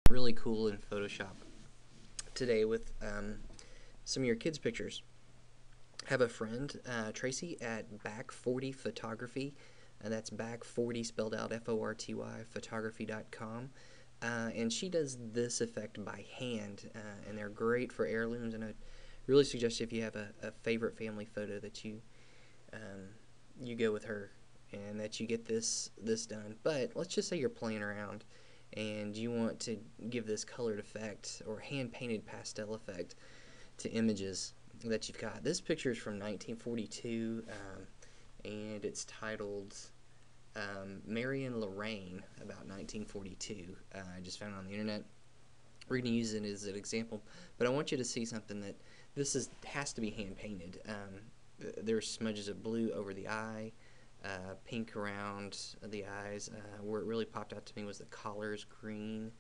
really cool in Photoshop today with some of your kids' pictures. Have a friend, Tracy, at Back 40 Photography. That's Back 40 spelled out Forty photography.com. And she does this effect by hand, and they're great for heirlooms. And I really suggest if you have a favorite family photo that you go with her and that you get this done. But let's just say you're playing around and you want to give this colored effect or hand painted pastel effect to images that you've got. This picture is from 1942, and it's titled Mary and Lorraine, about 1942. I just found it on the internet. We're going to use it as an example, but I want you to see something that has to be hand painted. There's smudges of blue over the eye, pink around the eyes. Where it really popped out to me was the collar's green.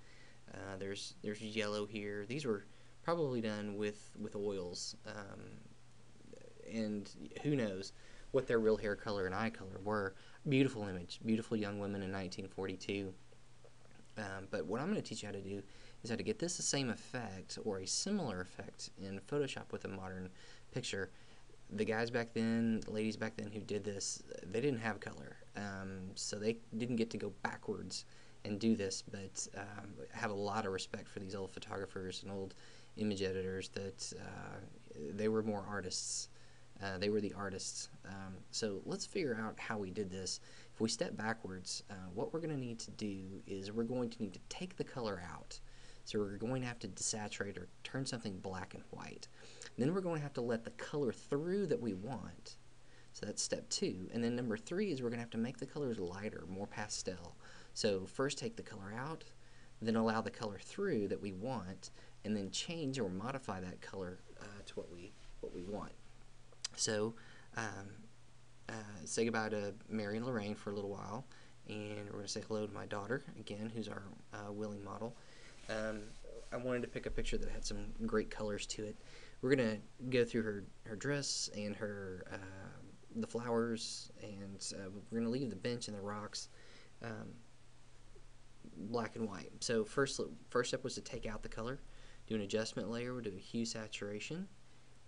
There's yellow here. These were probably done with oils, and who knows what their real hair color and eye color were. Beautiful image, beautiful young women in 1942. But what I'm going to teach you how to do is how to get the same effect or a similar effect in Photoshop with a modern picture. The guys back then, the ladies back then who did this, they didn't have color, so they didn't get to go backwards and do this, but I have a lot of respect for these old photographers and old image editors that they were more artists. They were the artists. So let's figure out how we did this. If we step backwards, what we're going to need to do is we're going to need to take the color out. So we're going to have to desaturate or turn something black and white. Then we're going to have to let the color through that we want. So that's step 2. And then number 3 is we're going to have to make the colors lighter, more pastel. So first take the color out, then allow the color through that we want, and then change or modify that color to what we want. So say goodbye to Mary and Lorraine for a little while, and we're going to say hello to my daughter again, who's our willing model. I wanted to pick a picture that had some great colors to it. We're going to go through her dress and her the flowers, and we're going to leave the bench and the rocks black and white. So first step was to take out the color, do an adjustment layer, we'll do a hue saturation,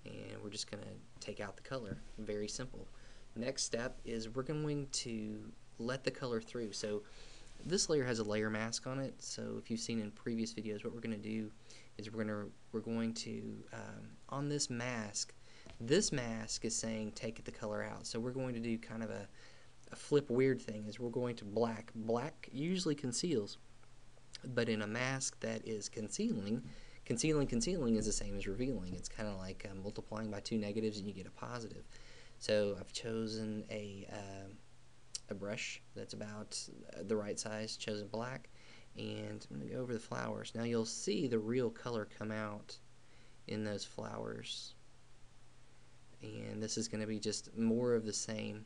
and we're just going to take out the color. Very simple. Next step is we're going to let the color through. So this layer has a layer mask on it, so if you've seen in previous videos, what we're going to do is we're going to on this mask is saying take the color out. So we're going to do kind of a flip weird thing, is we're going to black. Black usually conceals, but in a mask that is concealing is the same as revealing. It's kind of like multiplying by 2 negatives and you get a positive. So I've chosen a brush that's about the right size, chosen black, and I'm going to go over the flowers. Now you'll see the real color come out in those flowers, and this is going to be just more of the same.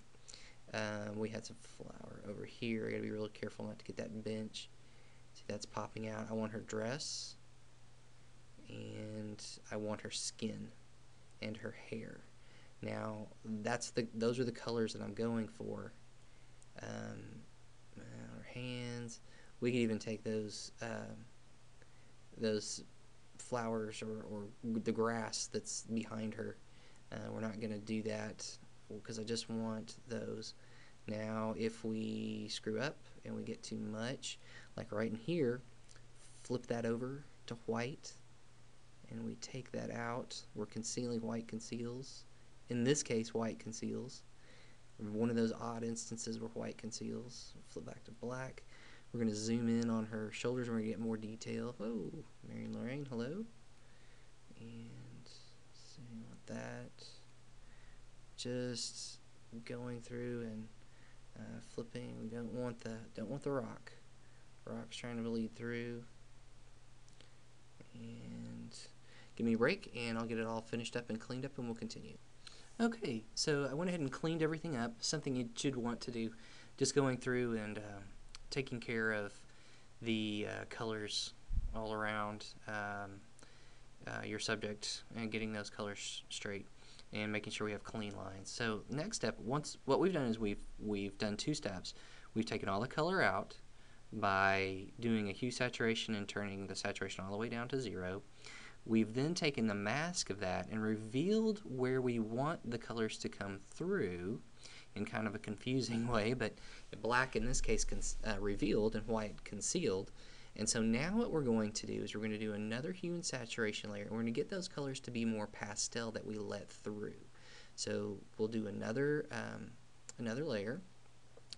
We had some flower over here. I got to be really careful not to get that bench. See, that's popping out. I want her dress, and I want her skin and her hair. Now those are the colors that I'm going for. Her hands. We could even take those flowers or the grass that's behind her. We're not going to do that because I just want those. Now if we screw up and we get too much, like right in here, flip that over to white, and we take that out. We're concealing. White conceals. In this case, white conceals. One of those odd instances where white conceals. Flip back to black. We're going to zoom in on her shoulders and we're going to get more detail. Oh, Mary and Lorraine, hello. And see what that. Just going through and flipping. We don't want the rock. Rock's trying to bleed through. And give me a break and I'll get it all finished up and cleaned up and we'll continue. Okay, so I went ahead and cleaned everything up. Something you should want to do, just going through and taking care of the colors all around your subject and getting those colors straight and making sure we have clean lines. So next step, what we've done is we've done 2 steps. We've taken all the color out, by doing a hue saturation and turning the saturation all the way down to 0. We've then taken the mask of that and revealed where we want the colors to come through in kind of a confusing way, but black in this case revealed and white concealed. And so now what we're going to do is we're going to do another hue and saturation layer, and we're going to get those colors to be more pastel that we let through. So we'll do another layer,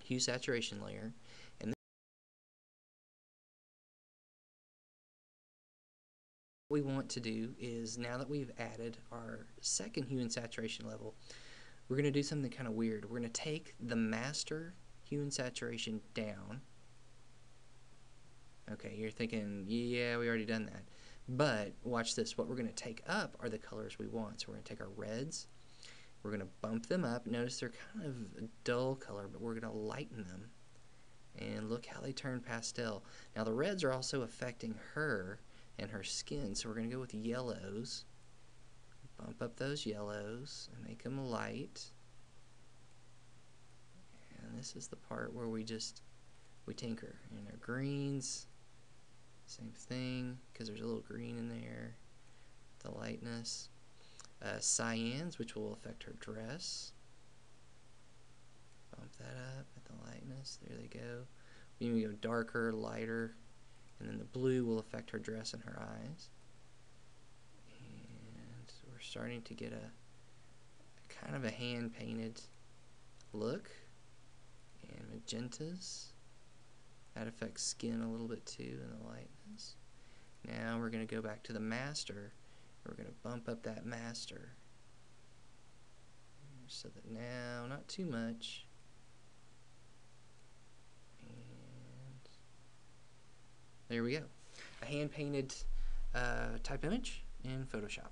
hue saturation layer, and what we want to do is, now that we've added our second hue and saturation level, we're going to do something kind of weird. We're going to take the master hue and saturation down. Okay, you're thinking, yeah, we already done that. But watch this. What we're going to take up are the colors we want. So we're going to take our reds, we're going to bump them up. Notice they're kind of a dull color, but we're going to lighten them. And look how they turn pastel. Now the reds are also affecting her and her skin, so we're going to go with yellows. Bump up those yellows and make them light. And this is the part where we tinker. And our greens, same thing, because there's a little green in there. The lightness. Cyans, which will affect her dress. Bump that up at the lightness. There they go. We can go darker, lighter, and then the blue will affect her dress and her eyes. And we're starting to get a kind of a hand-painted look. And magentas. That affects skin a little bit too in the lightness. Now we're going to go back to the master. We're going to bump up that master so that now, not too much. And there we go. A hand-painted type image in Photoshop.